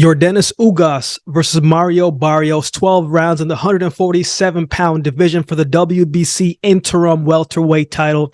Yordenis Ugas versus Mario Barrios, 12 rounds in the 147-pound division for the WBC interim welterweight title.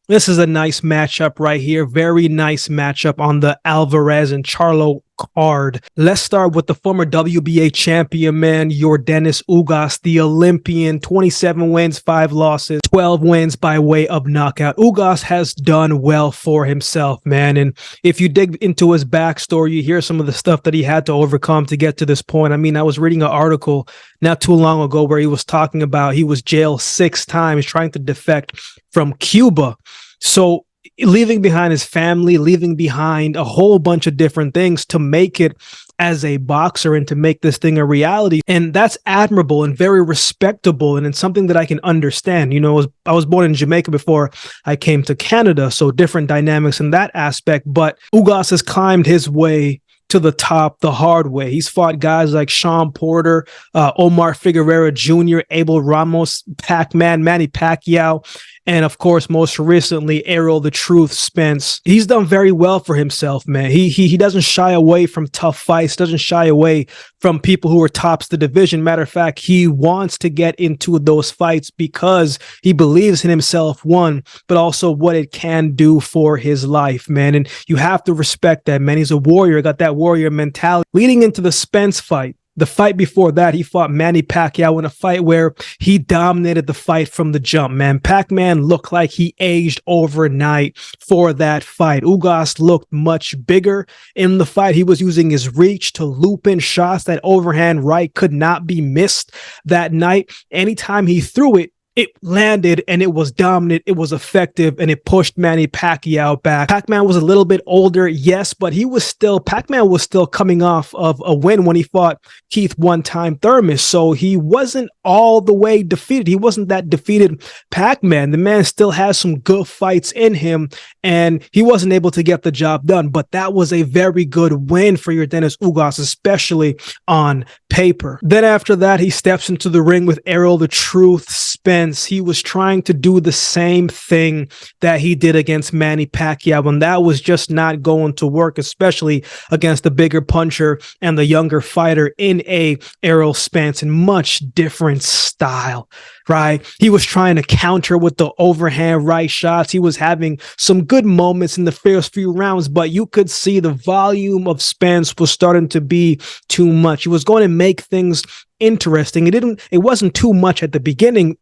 This is a nice matchup right here. Very nice matchup on the Alvarez and Charlo card. Let's start with the former WBA champion, man, Yordenis Ugas, the Olympian. 27 wins, 5 losses, 12 wins by way of knockout. Ugas has done well for himself, man. And if you dig into his backstory, you hear some of the stuff that he had to overcome to get to this point. I mean, I was reading an article not too long ago where he was talking about he was jailed 6 times trying to defect from Cuba. So leaving behind his family, leaving behind a whole bunch of different things to make it as a boxer and to make this thing a reality. And that's admirable and very respectable. And it's something that I can understand. You know, I was born in Jamaica before I came to Canada, so different dynamics in that aspect. But Ugas has climbed his way to the top the hard way. He's fought guys like Sean Porter, Omar Figueroa Jr., Abel Ramos, Pac-Man, Manny Pacquiao, and of course, most recently, Errol "The Truth" Spence. He's done very well for himself, man. He doesn't shy away from tough fights, doesn't shy away from people who are tops the division. Matter of fact, he wants to get into those fights because he believes in himself, one, but also what it can do for his life, man. And you have to respect that, man. He's a warrior, got that warrior mentality. Leading into the Spence fight, the fight before that, he fought Manny Pacquiao in a fight where he dominated the fight from the jump, man. Pac-Man looked like he aged overnight for that fight. Ugas looked much bigger in the fight. He was using his reach to loop in shots. That overhand right could not be missed that night. Anytime he threw it, it landed and it was dominant, it was effective, and it pushed Manny Pacquiao back. Pac-Man was a little bit older, yes, but Pac-Man was still coming off of a win when he fought Keith one-time Thurman, so he wasn't all the way defeated. He wasn't that defeated Pac-Man. The man still has some good fights in him, and he wasn't able to get the job done, but that was a very good win for Yordenis Ugas, especially on paper. Then after that, he steps into the ring with Errol "The Truth" Spence. He was trying to do the same thing that he did against Manny Pacquiao, and that was just not going to work, especially against the bigger puncher and the younger fighter in a Errol Spence, in much different style, right? He was trying to counter with the overhand right shots. He was having some good moments in the first few rounds, but you could see the volume of Spence was starting to be too much. He was going to make things interesting. It wasn't too much at the beginning,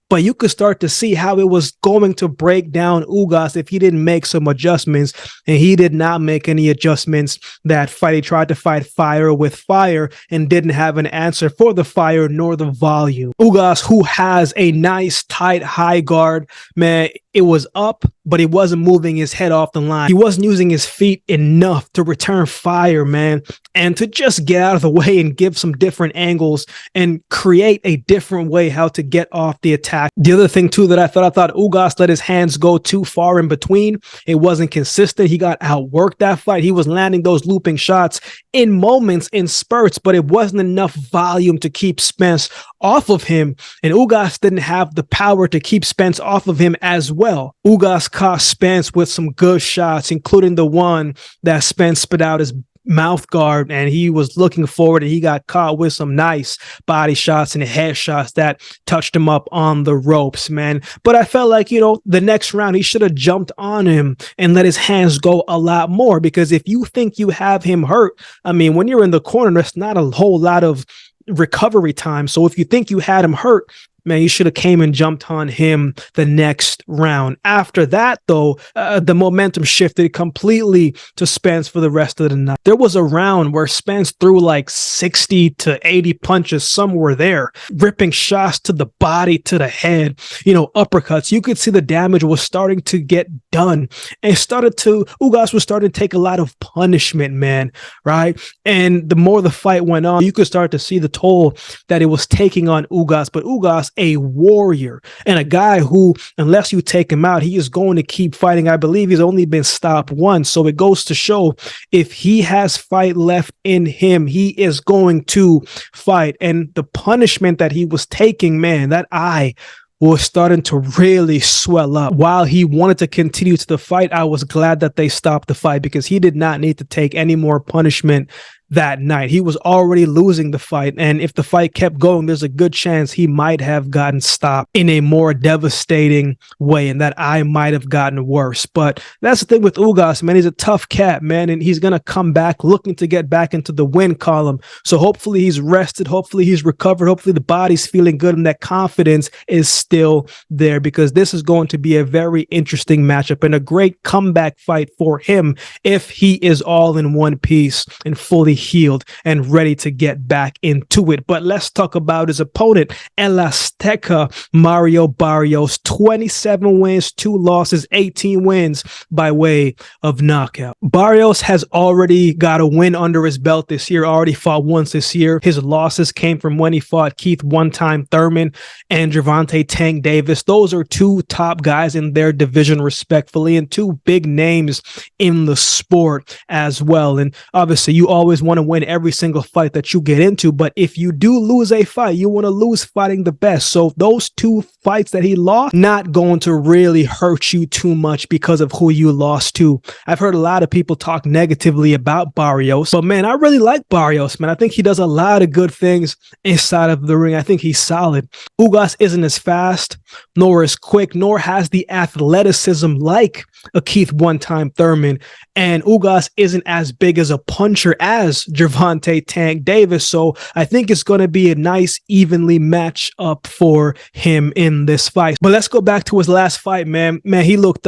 but you could start to see how it was going to break down Ugas if he didn't make some adjustments, and he did not make any adjustments that fight. He tried to fight fire with fire and didn't have an answer for the fire nor the volume. Ugas, who has a nice, tight, high guard, man, it was up, but he wasn't moving his head off the line. He wasn't using his feet enough to return fire, man, and to just get out of the way and give some different angles and create a different way how to get off the attack. The other thing, too, that I thought Ugas let his hands go too far in between. It wasn't consistent. He got outworked that fight. He was landing those looping shots in moments, in spurts, but it wasn't enough volume to keep Spence off of him, and Ugas didn't have the power to keep Spence off of him as well. Ugas caught Spence with some good shots, including the one that Spence spit out his mouth guard, and he was looking forward, and he got caught with some nice body shots and head shots that touched him up on the ropes, man. But I felt like, you know, the next round he should have jumped on him and let his hands go a lot more, because if you think you have him hurt, I mean, when you're in the corner, there's not a whole lot of recovery time. So if you think you had him hurt, man, you should have came and jumped on him the next round. After that, though, the momentum shifted completely to Spence for the rest of the night. There was a round where Spence threw like 60 to 80 punches, somewhere there, ripping shots to the body, to the head, you know, uppercuts. You could see the damage was starting to get done, and Ugas was starting to take a lot of punishment, man, right? And the more the fight went on, you could start to see the toll that it was taking on Ugas. But Ugas, a warrior and a guy who, unless you take him out, he is going to keep fighting. I believe he's only been stopped once. So it goes to show, if he has fight left in him, he is going to fight. And the punishment that he was taking, man, that eye was starting to really swell up. While he wanted to continue to the fight, I was glad that they stopped the fight, because he did not need to take any more punishment that night. He was already losing the fight, and if the fight kept going, there's a good chance he might have gotten stopped in a more devastating way, and that I might have gotten worse. But that's the thing with Ugas, man. He's a tough cat, man, and he's gonna come back looking to get back into the win column. So hopefully he's rested, hopefully he's recovered, hopefully the body's feeling good, and that confidence is still there, because this is going to be a very interesting matchup and a great comeback fight for him if he is all in one piece and fully healed and ready to get back into it. But let's talk about his opponent, El Azteca Mario Barrios. 27 wins, 2 losses, 18 wins by way of knockout. Barrios has already got a win under his belt this year, already fought once this year. His losses came from when he fought Keith One-Time Thurman and Gervonta Tank Davis. Those are 2 top guys in their division respectfully, and 2 big names in the sport as well. And obviously you always want to win every single fight that you get into, but if you do lose a fight, you want to lose fighting the best. So those 2 fights that he lost, not going to really hurt you too much because of who you lost to. I've heard a lot of people talk negatively about Barrios, but man, I really like Barrios, man. I think he does a lot of good things inside of the ring. I think he's solid. Ugas isn't as fast, nor as quick, nor has the athleticism like a Keith One-Time Thurman, and Ugas isn't as big as a puncher as Gervonta Tank Davis. So I think it's going to be a nice, evenly match up for him in this fight. But let's go back to his last fight, man. Man, he looked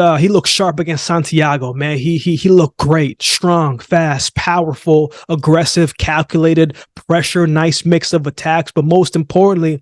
sharp against Santiago, man. He looked great, strong, fast, powerful, aggressive, calculated, pressure, nice mix of attacks. But most importantly,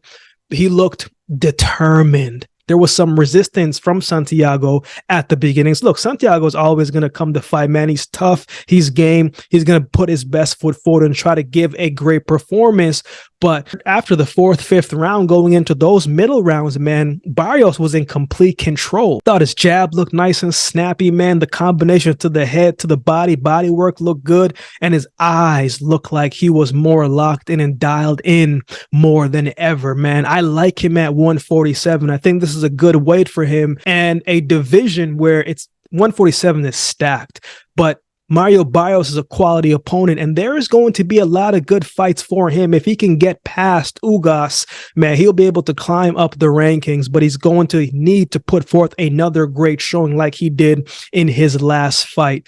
he looked determined. There was some resistance from Santiago at the beginnings. Look, Santiago's always going to come to fight, man. He's tough. He's game. He's going to put his best foot forward and try to give a great performance. But after the 4th, 5th round, going into those middle rounds, man, Barrios was in complete control. Thought his jab looked nice and snappy, man. The combination to the head, to the body work looked good. And his eyes looked like he was more locked in and dialed in more than ever, man. I like him at 147. I think this is a good weight for him, and a division where it's 147 is stacked. But Mario Barrios is a quality opponent, and there is going to be a lot of good fights for him. If he can get past Ugas, man, he'll be able to climb up the rankings, but he's going to need to put forth another great showing like he did in his last fight.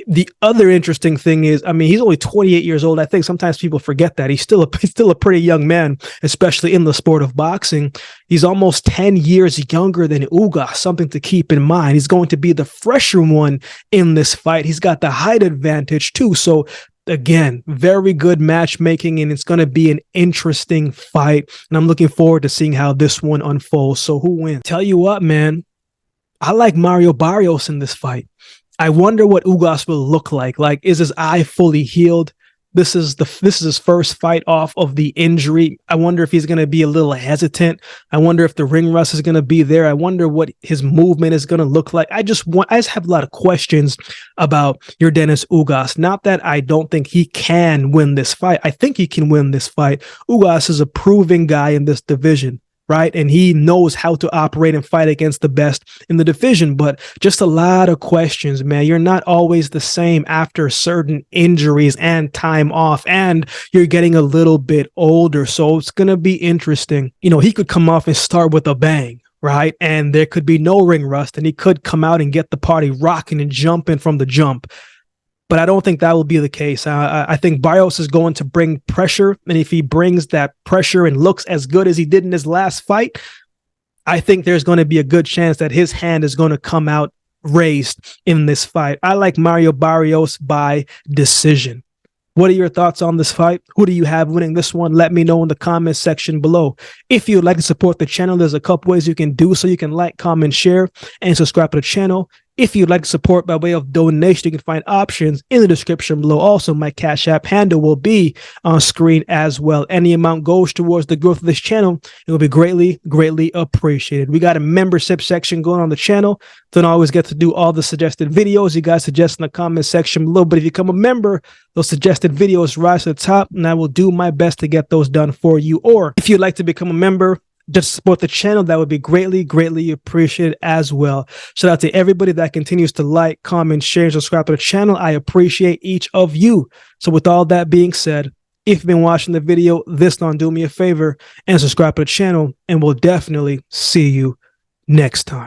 The other interesting thing is, I mean, he's only 28 years old. I think sometimes people forget that. He's still a pretty young man, especially in the sport of boxing. He's almost 10 years younger than Ugas, something to keep in mind. He's going to be the fresher one in this fight. He's got the height advantage too. So again, very good matchmaking, and it's going to be an interesting fight. And I'm looking forward to seeing how this one unfolds. So who wins? Tell you what, man, I like Mario Barrios in this fight. I wonder what Ugas will look like. Like, is his eye fully healed? This is his first fight off of the injury. I wonder if he's going to be a little hesitant. I wonder if the ring rust is going to be there. I wonder what his movement is going to look like. I just have a lot of questions about Yordenis Ugas. Not that I don't think he can win this fight. I think he can win this fight. Ugas is a proven guy in this division, right? And he knows how to operate and fight against the best in the division, but just a lot of questions, man. You're not always the same after certain injuries and time off, and you're getting a little bit older. So it's going to be interesting. You know, he could come off and start with a bang, right? And there could be no ring rust, and he could come out and get the party rocking and jumping from the jump. But I don't think that will be the case. I think Barrios is going to bring pressure, and if he brings that pressure and looks as good as he did in his last fight, I think there's going to be a good chance that his hand is going to come out raised in this fight. I like Mario Barrios by decision. What are your thoughts on this fight? Who do you have winning this one? Let me know in the comment section below. If you'd like to support the channel, there's a couple ways you can do so. You can like, comment, share, and subscribe to the channel. If you'd like to support by way of donation, you can find options in the description below. Also, my Cash App handle will be on screen as well. Any amount goes towards the growth of this channel. It will be greatly, greatly appreciated. We got a membership section going on the channel. Don't always get to do all the suggested videos you guys suggest in the comment section below. But if you become a member, those suggested videos rise to the top, and I will do my best to get those done for you. Or if you'd like to become a member, just support the channel, that would be greatly, greatly appreciated as well. Shout out to everybody that continues to like, comment, share, and subscribe to the channel. I appreciate each of you. So with all that being said, if you've been watching the video this long, do me a favor and subscribe to the channel, and we'll definitely see you next time.